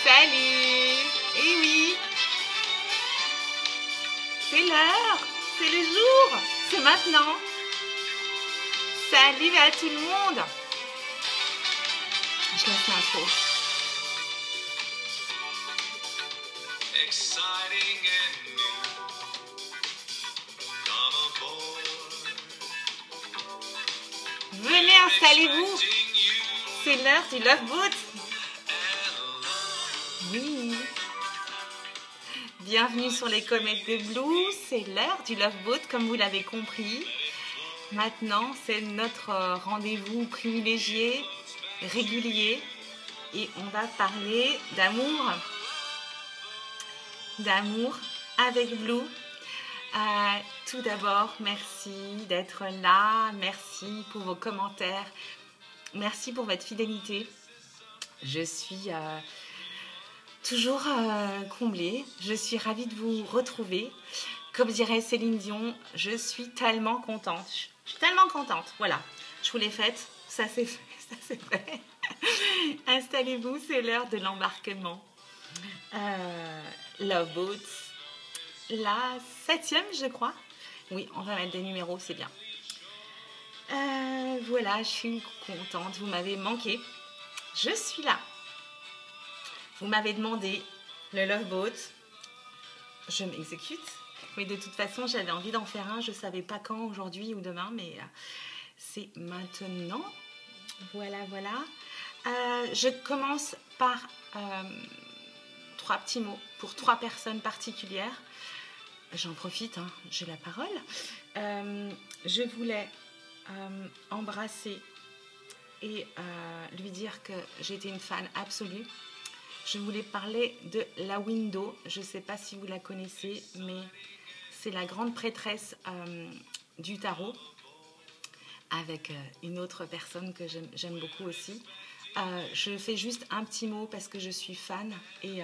Salut! Eh oui! C'est l'heure! C'est le jour! C'est maintenant! Salut à tout le monde! Je laisse l'intro. Exciting and new. Come aboard. Venez, installez-vous! Expecting you C'est l'heure du Love Boat! and love. Oui! Bienvenue sur les comètes de Blue, c'est l'heure du Love Boat comme vous l'avez compris. Maintenant, c'est notre rendez-vous privilégié, régulier, et on va parler d'amour. D'amour avec Blue. Tout d'abord, merci d'être là, merci pour vos commentaires, merci pour votre fidélité. Je suis toujours comblée, je suis ravie de vous retrouver. Comme dirait Céline Dion, je suis tellement contente. Je suis tellement contente, voilà. Je vous l'ai faite, ça c'est fait, ça c'est fait. Installez-vous, c'est l'heure de l'embarquement. Love Boat, la 7e, je crois. Oui, on va mettre des numéros, c'est bien. Voilà, je suis contente, vous m'avez manqué. Je suis là. Vous m'avez demandé le Love Boat. Je m'exécute. Oui, de toute façon, j'avais envie d'en faire un. Je ne savais pas quand, aujourd'hui ou demain, mais c'est maintenant. Voilà, voilà. Je commence par 3 petits mots pour 3 personnes particulières. J'en profite, hein, j'ai la parole. Je voulais embrasser et lui dire que j'étais une fan absolue. Je voulais parler de la Window. Je ne sais pas si vous la connaissez, mais c'est la grande prêtresse du tarot, avec une autre personne que j'aime beaucoup aussi. Je fais juste un petit mot parce que je suis fan et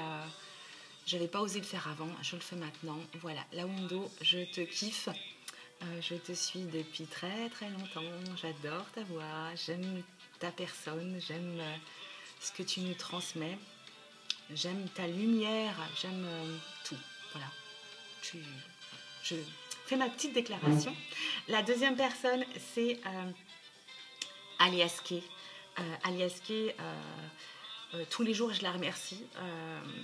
je n'avais pas osé le faire avant. Je le fais maintenant. Voilà, la Window, je te kiffe. Je te suis depuis très très longtemps. J'adore ta voix, j'aime ta personne, j'aime ce que tu nous transmets. J'aime ta lumière, j'aime tout. Voilà. Je fais ma petite déclaration. La deuxième personne, c'est Alias Kay. Alias Kay, tous les jours, je la remercie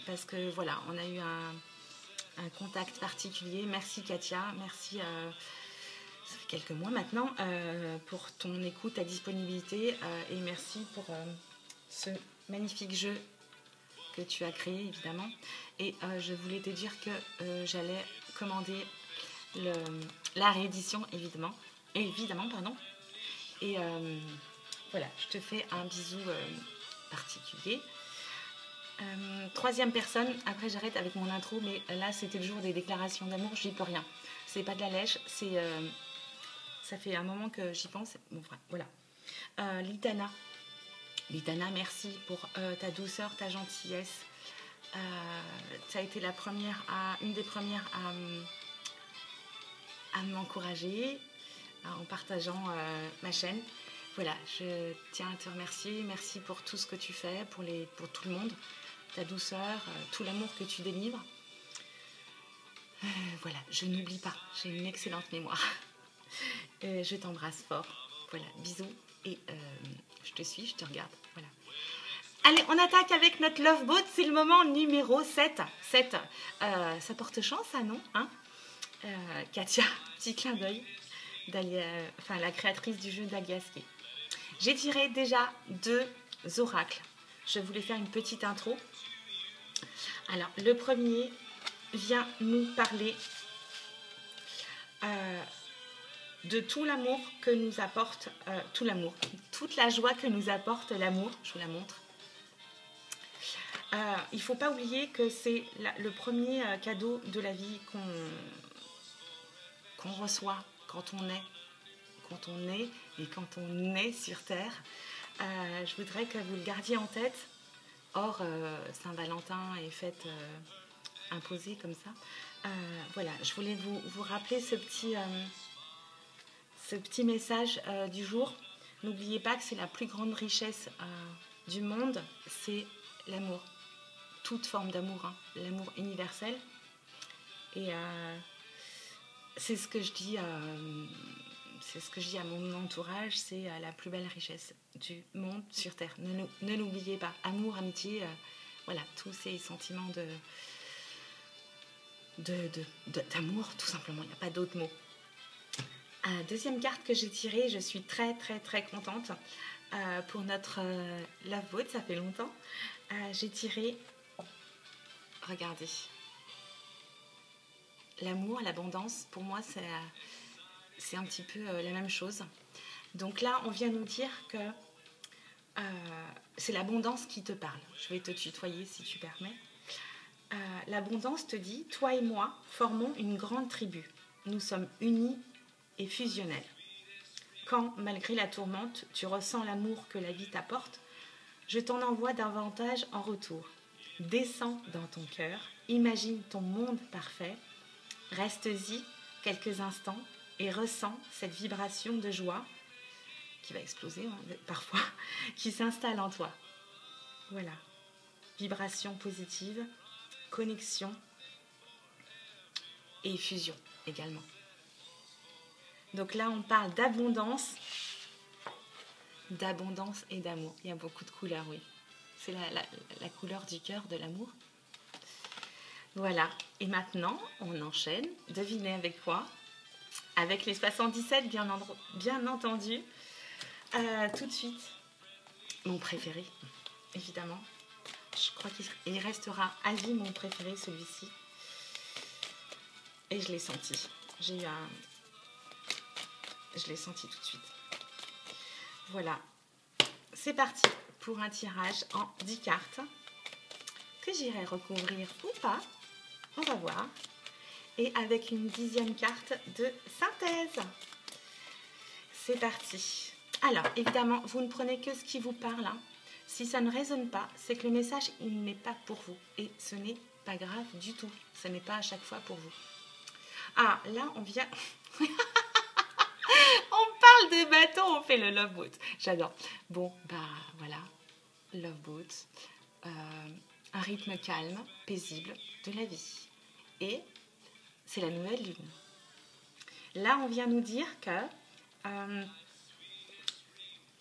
parce que voilà, on a eu un contact particulier. Merci Katia, merci. Ça fait quelques mois maintenant pour ton écoute, ta disponibilité et merci pour ce magnifique jeu que tu as créé évidemment. Et je voulais te dire que j'allais commander la réédition évidemment, pardon. Et voilà, je te fais un bisou particulier. Troisième personne, après j'arrête avec mon intro, mais là c'était le jour des déclarations d'amour, je n'y peux rien. C'est pas de la lèche, c'est ça fait un moment que j'y pense. Bon, voilà. Litana. Litana, merci pour ta douceur, ta gentillesse. Tu as été une des premières à m'encourager en partageant ma chaîne. Voilà, je tiens à te remercier. Merci pour tout ce que tu fais, pour tout le monde. Ta douceur, tout l'amour que tu délivres. Voilà, je n'oublie pas. J'ai une excellente mémoire. Je t'embrasse fort. Voilà, bisous. Et je te suis, je te regarde. Voilà. Allez, on attaque avec notre Love Boat. C'est le moment numéro 7. 7. Ça porte chance, ça, non hein Katia, petit clin d'œil. La créatrice du jeu d'Alias Kay. J'ai tiré déjà 2 oracles. Je voulais faire une petite intro. Alors, le premier vient nous parler de tout l'amour que nous apporte, tout l'amour, toute la joie que nous apporte l'amour. Je vous la montre. Il ne faut pas oublier que c'est le premier cadeau de la vie qu'on reçoit quand on est et quand on est sur Terre. Je voudrais que vous le gardiez en tête. Or, Saint-Valentin est fête imposée comme ça. Voilà, je voulais vous rappeler ce petit message du jour. N'oubliez pas que c'est la plus grande richesse du monde, c'est l'amour. toute forme d'amour, hein, l'amour universel. Et c'est ce que je dis à mon entourage, c'est la plus belle richesse du monde sur Terre. Ne l'oubliez pas. Amour, amitié, voilà, tous ces sentiments d'amour, tout simplement. Il n'y a pas d'autre mot. Deuxième carte que j'ai tirée, je suis très très très contente pour notre Love Boat, ça fait longtemps. J'ai tiré, regardez, l'amour, l'abondance, pour moi c'est un petit peu la même chose. Donc là, on vient nous dire que c'est l'abondance qui te parle. Je vais te tutoyer si tu permets. L'abondance te dit, toi et moi formons une grande tribu. Nous sommes unis et fusionnels. Quand, malgré la tourmente, tu ressens l'amour que la vie t'apporte, je t'en envoie davantage en retour. Descends dans ton cœur, imagine ton monde parfait, reste-y quelques instants et ressens cette vibration de joie qui va exploser parfois, qui s'installe en toi. Voilà. Vibration positive, connexion et fusion également. Donc là, on parle d'abondance et d'amour. Il y a beaucoup de couleurs, oui. C'est la couleur du cœur de l'amour. Voilà. Et maintenant, on enchaîne. Devinez avec quoi? Avec les 77, bien entendu. Tout de suite, mon préféré, évidemment. Je crois qu'il restera à vie mon préféré, celui-ci. Et je l'ai senti. Je l'ai senti tout de suite. Voilà. C'est parti pour un tirage en 10 cartes que j'irai recouvrir ou pas. On va voir. Et avec une 10e carte de synthèse. C'est parti. Alors, évidemment, vous ne prenez que ce qui vous parle. Hein. Si ça ne résonne pas, c'est que le message, il n'est pas pour vous. Et ce n'est pas grave du tout. Ce n'est pas à chaque fois pour vous. Ah, là, on vient... On parle de bateau, on fait le Love Boat. J'adore. Bon, bah voilà. Love Boat. Un rythme calme, paisible de la vie. Et c'est la nouvelle lune. Là, on vient nous dire que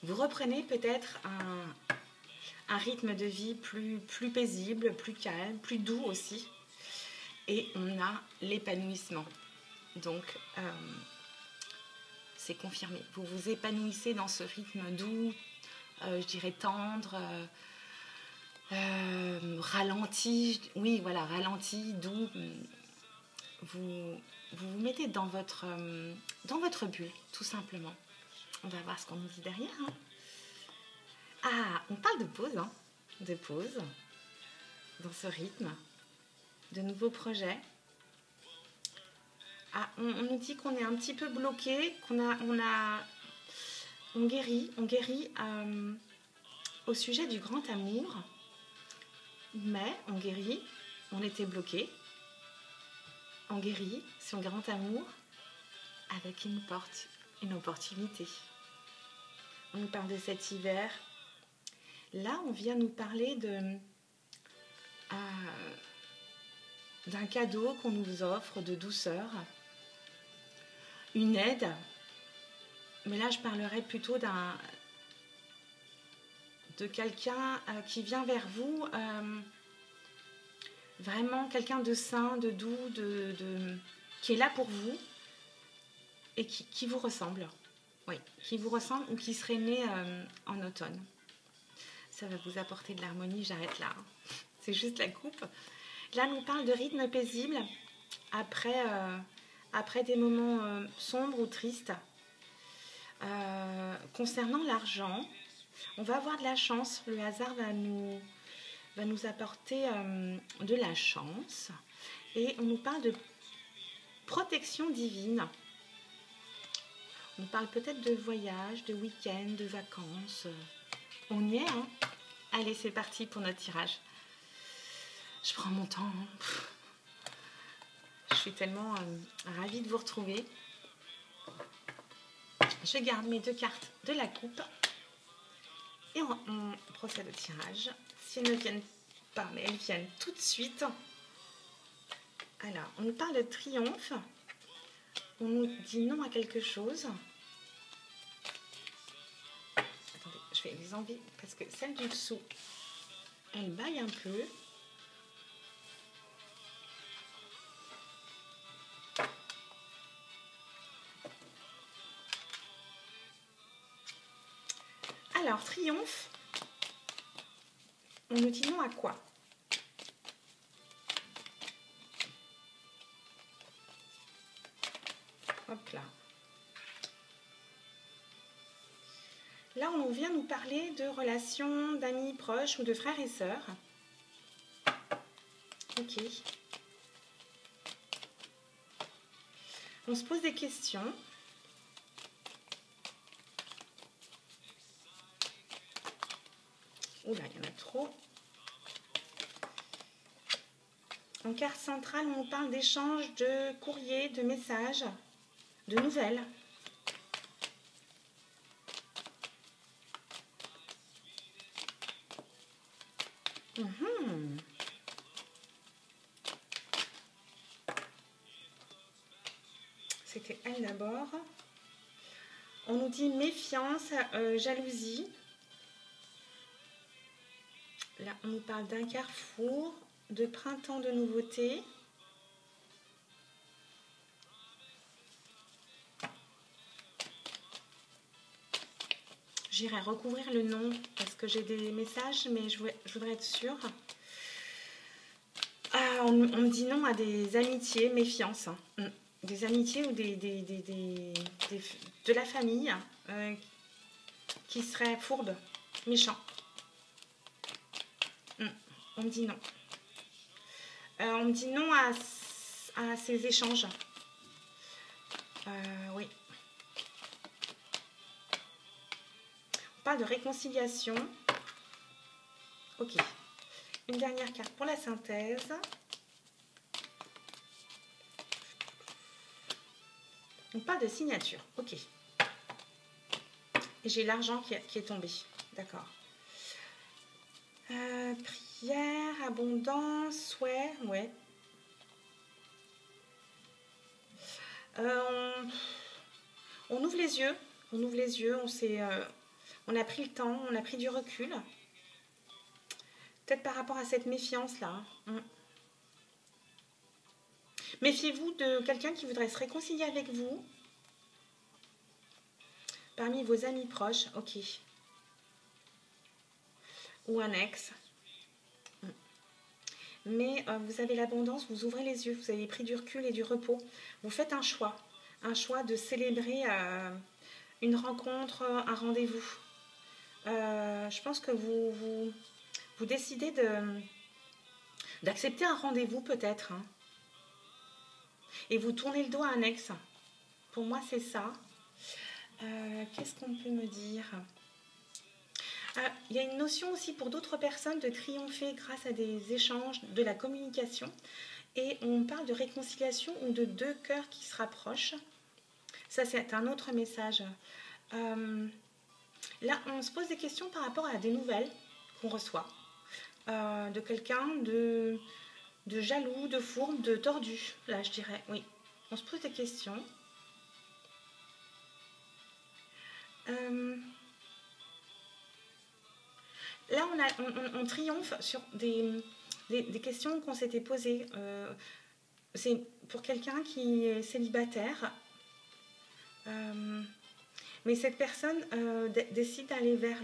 vous reprenez peut-être un rythme de vie plus paisible, plus calme, plus doux aussi. Et on a l'épanouissement. Donc, c'est confirmé. Vous vous épanouissez dans ce rythme doux, je dirais tendre, ralenti. Oui, voilà, ralenti, doux. Vous vous mettez dans votre bulle, tout simplement. On va voir ce qu'on nous dit derrière. Hein. Ah, on parle de pause, hein, de pause, dans ce rythme, de nouveaux projets. Ah, on nous dit qu'on est un petit peu bloqué, on guérit au sujet du grand amour, mais on guérit, on était bloqué, on guérit sur le grand amour avec une opportunité. On nous parle de cet hiver. Là, on vient nous parler d'un cadeau qu'on nous offre de douceur, une aide, mais là je parlerai plutôt de quelqu'un qui vient vers vous, vraiment quelqu'un de sain, de doux, qui est là pour vous et qui vous ressemble. Oui, qui vous ressemble ou qui serait né en automne. Ça va vous apporter de l'harmonie, j'arrête là. Hein. C'est juste la coupe. Là, on nous parle de rythme paisible après des moments sombres ou tristes. Concernant l'argent, on va avoir de la chance. Le hasard va nous apporter de la chance. Et on nous parle de protection divine. On parle peut-être de voyage, de week-end, de vacances. On y est, hein? Allez, c'est parti pour notre tirage. Je prends mon temps. Hein. Je suis tellement ravie de vous retrouver. Je garde mes 2 cartes de la coupe. Et on procède au tirage. Si elles ne viennent pas, mais elles viennent tout de suite. Alors, on nous parle de triomphe. On nous dit non à quelque chose. Attendez, je vais les enlever parce que celle du dessous, elle baille un peu. Alors, triomphe, on nous dit non à quoi? Hop là. Là, on vient nous parler de relations d'amis proches ou de frères et sœurs. Ok. On se pose des questions. Oula, il y en a trop. En carte centrale, on parle d'échange de courriers, de messages, de nouvelles. C'était elle d'abord. On nous dit méfiance, jalousie. Là, on nous parle d'un carrefour, de printemps de nouveautés. J'irai recouvrir le nom parce que j'ai des messages, mais je voudrais être sûre. Ah, on me dit non à des amitiés, méfiance. Des amitiés ou de la famille qui seraient fourbes, méchants. On me dit non. On me dit non à ces échanges. Oui. On parle de réconciliation. Ok. Une dernière carte pour la synthèse. On parle de signature. Ok. Et j'ai l'argent qui est tombé. D'accord. Prière, abondance, souhait. Ouais. On ouvre les yeux. On ouvre les yeux. On a pris le temps. On a pris du recul. Peut-être par rapport à cette méfiance-là. Méfiez-vous de quelqu'un qui voudrait se réconcilier avec vous. Parmi vos amis proches, ok. Ou un ex. Mais vous avez l'abondance, vous ouvrez les yeux, vous avez pris du recul et du repos. Vous faites un choix de célébrer une rencontre, un rendez-vous. Je pense que vous décidez d'accepter un rendez-vous peut-être. Hein. Et vous tournez le dos à un ex. Pour moi, c'est ça. Qu'est-ce qu'on peut me dire ? Il y a une notion aussi pour d'autres personnes de triompher grâce à des échanges, de la communication. Et on parle de réconciliation ou de deux cœurs qui se rapprochent. Ça, c'est un autre message. Là, on se pose des questions par rapport à des nouvelles qu'on reçoit. De quelqu'un de jaloux, de fourbe, de tordu. Là, je dirais, oui. On se pose des questions. Là, on triomphe sur des questions qu'on s'était posées. C'est pour quelqu'un qui est célibataire. Mais cette personne décide d'aller vers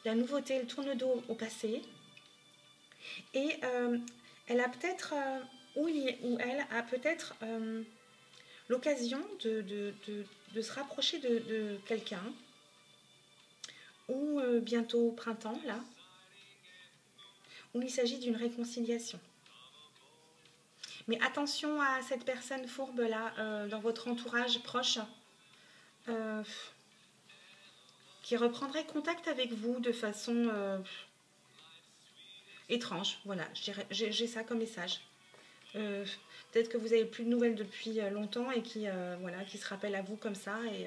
la nouveauté, elle tourne le dos au passé. Et elle a peut-être, ou elle a peut-être l'occasion de se rapprocher de quelqu'un. Ou bientôt au printemps, là, où il s'agit d'une réconciliation. Mais attention à cette personne fourbe, là, dans votre entourage proche, qui reprendrait contact avec vous de façon étrange. Voilà, j'ai ça comme message. Peut-être que vous n'avez plus de nouvelles depuis longtemps et qui se rappelle à vous comme ça. Et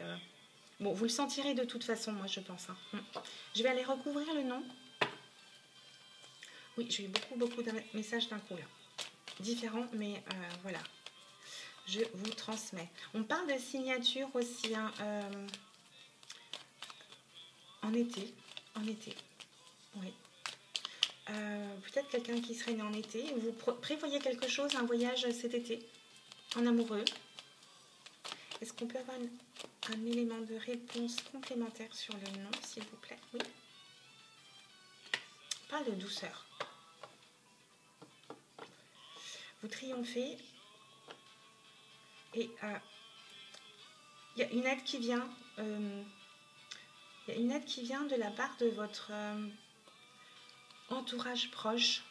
bon, vous le sentirez de toute façon, moi, je pense. Hein. Je vais aller recouvrir le nom. Oui, j'ai eu beaucoup de messages d'un coup là. Différents, mais voilà. Je vous transmets. On parle de signature aussi, hein, en été. En été, oui. Peut-être quelqu'un qui serait né en été. Vous prévoyez quelque chose, un voyage cet été, en amoureux. Est-ce qu'on peut avoir un élément de réponse complémentaire sur le nom, s'il vous plaît? Oui. On parle de douceur. Vous triomphez. Et il y a une aide qui vient. Il y a une aide qui vient de la part de votre entourage proche,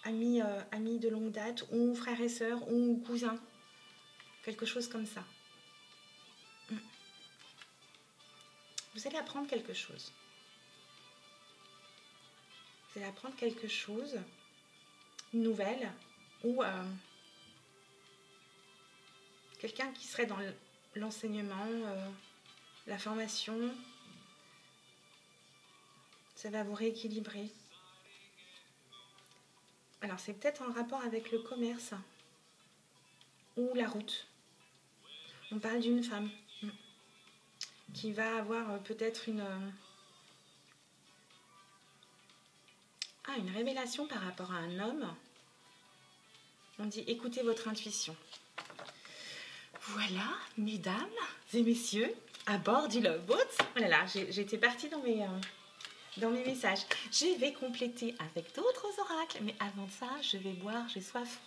amis de longue date, ou frères et sœurs, ou cousins. Quelque chose comme ça. Vous allez apprendre quelque chose. Vous allez apprendre quelque chose, une nouvelle, ou quelqu'un qui serait dans l'enseignement, la formation. Ça va vous rééquilibrer. Alors, c'est peut-être en rapport avec le commerce ou la route. On parle d'une femme qui va avoir peut-être une révélation par rapport à un homme. On dit écoutez votre intuition. Voilà, mesdames et messieurs, à bord du Love Boat. Oh là là, j'étais partie dans mes messages. Je vais compléter avec d'autres oracles, mais avant ça, je vais boire, j'ai soif.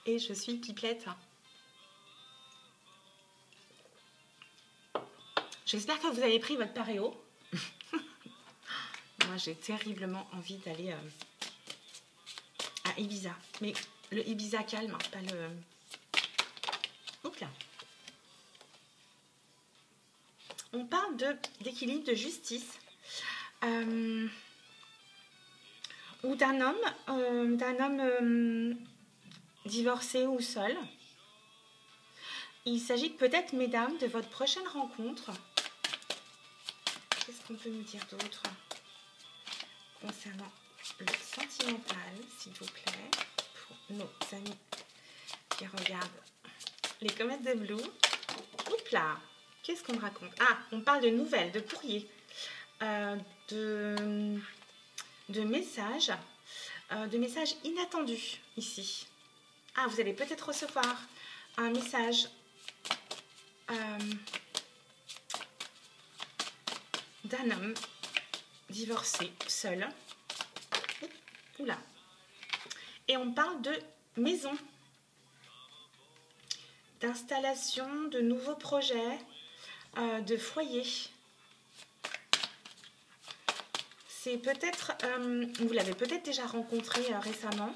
Et je suis pipelette. J'espère que vous avez pris votre paréo. Moi, j'ai terriblement envie d'aller à Ibiza. Mais le Ibiza calme, hein, pas le... Oups là. On parle d'équilibre, de justice. Ou d'un homme divorcé ou seul. Il s'agit peut-être, mesdames, de votre prochaine rencontre. Qu'est-ce qu'on peut nous dire d'autre concernant le sentimental, s'il vous plaît, pour nos amis qui regardent les comètes de Blue. Oups là, qu'est-ce qu'on me raconte? Ah, on parle de nouvelles, de courriers, de messages inattendus ici. Ah, vous allez peut-être recevoir un message d'un homme divorcé, seul. Oula. Et on parle de maison, d'installation, de nouveaux projets, de foyer. C'est peut-être, vous l'avez peut-être déjà rencontré récemment.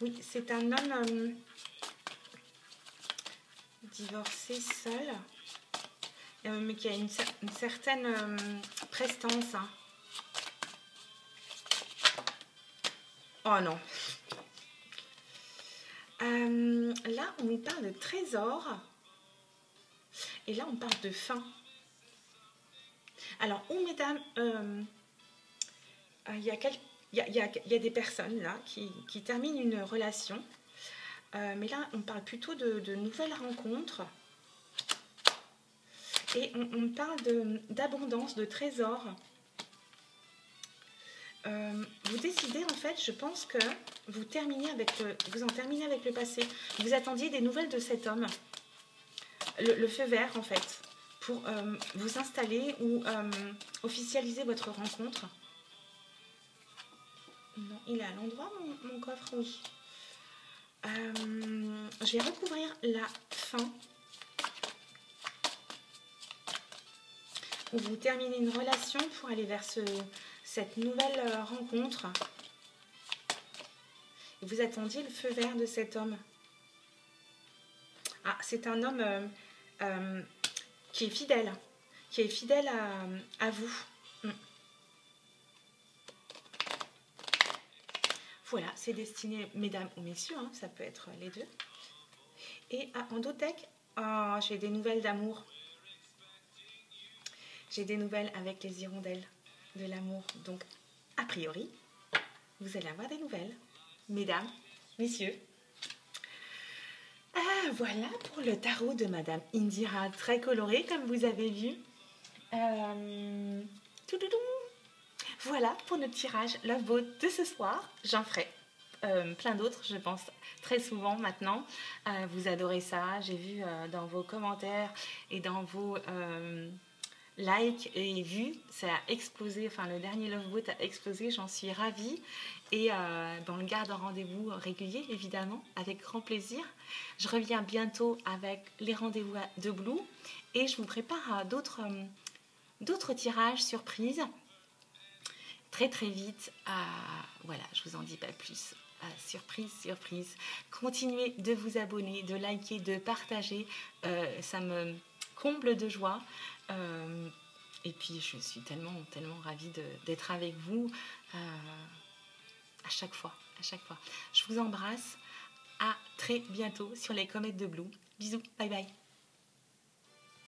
Oui, c'est un homme divorcé, seul, mais qui a une certaine prestance. Hein. Oh non. Là, on nous parle de trésor. Et là, on parle de fin. Alors, mesdames, il y a des personnes là qui terminent une relation. Mais là, on parle plutôt de nouvelles rencontres. Et on parle d'abondance, de trésor. Vous décidez, en fait, je pense que vous en terminez avec le passé. Vous attendiez des nouvelles de cet homme. Le feu vert, en fait, pour vous installer ou officialiser votre rencontre. Non, il est à l'endroit, mon coffre, oui. Je vais recouvrir la fin. Où vous terminez une relation pour aller vers cette nouvelle rencontre. Et vous attendiez le feu vert de cet homme. Ah, c'est un homme qui est fidèle à vous. Voilà, c'est destiné, mesdames ou messieurs, hein, ça peut être les deux. Et en Endotech, j'ai des nouvelles d'amour. J'ai des nouvelles avec les hirondelles de l'amour. Donc, a priori, vous allez avoir des nouvelles. Mesdames, messieurs. Voilà pour le tarot de Madame Indira, très coloré comme vous avez vu. Toudoudou. Voilà pour notre tirage Love Boat de ce soir. J'en ferai plein d'autres, je pense, très souvent maintenant. Vous adorez ça. J'ai vu dans vos commentaires et dans vos likes et vues, ça a explosé. Enfin, le dernier Love Boat a explosé. J'en suis ravie. Et on le garde en rendez-vous régulier, évidemment, avec grand plaisir. Je reviens bientôt avec les rendez-vous de Blue et je vous prépare d'autres tirages surprises. Très très vite, voilà, je vous en dis pas plus. Surprise, surprise. Continuez de vous abonner, de liker, de partager. Ça me comble de joie. Et puis je suis tellement, tellement ravie d'être avec vous à chaque fois, à chaque fois. Je vous embrasse. À très bientôt sur les comètes de Blue. Bisous, bye bye.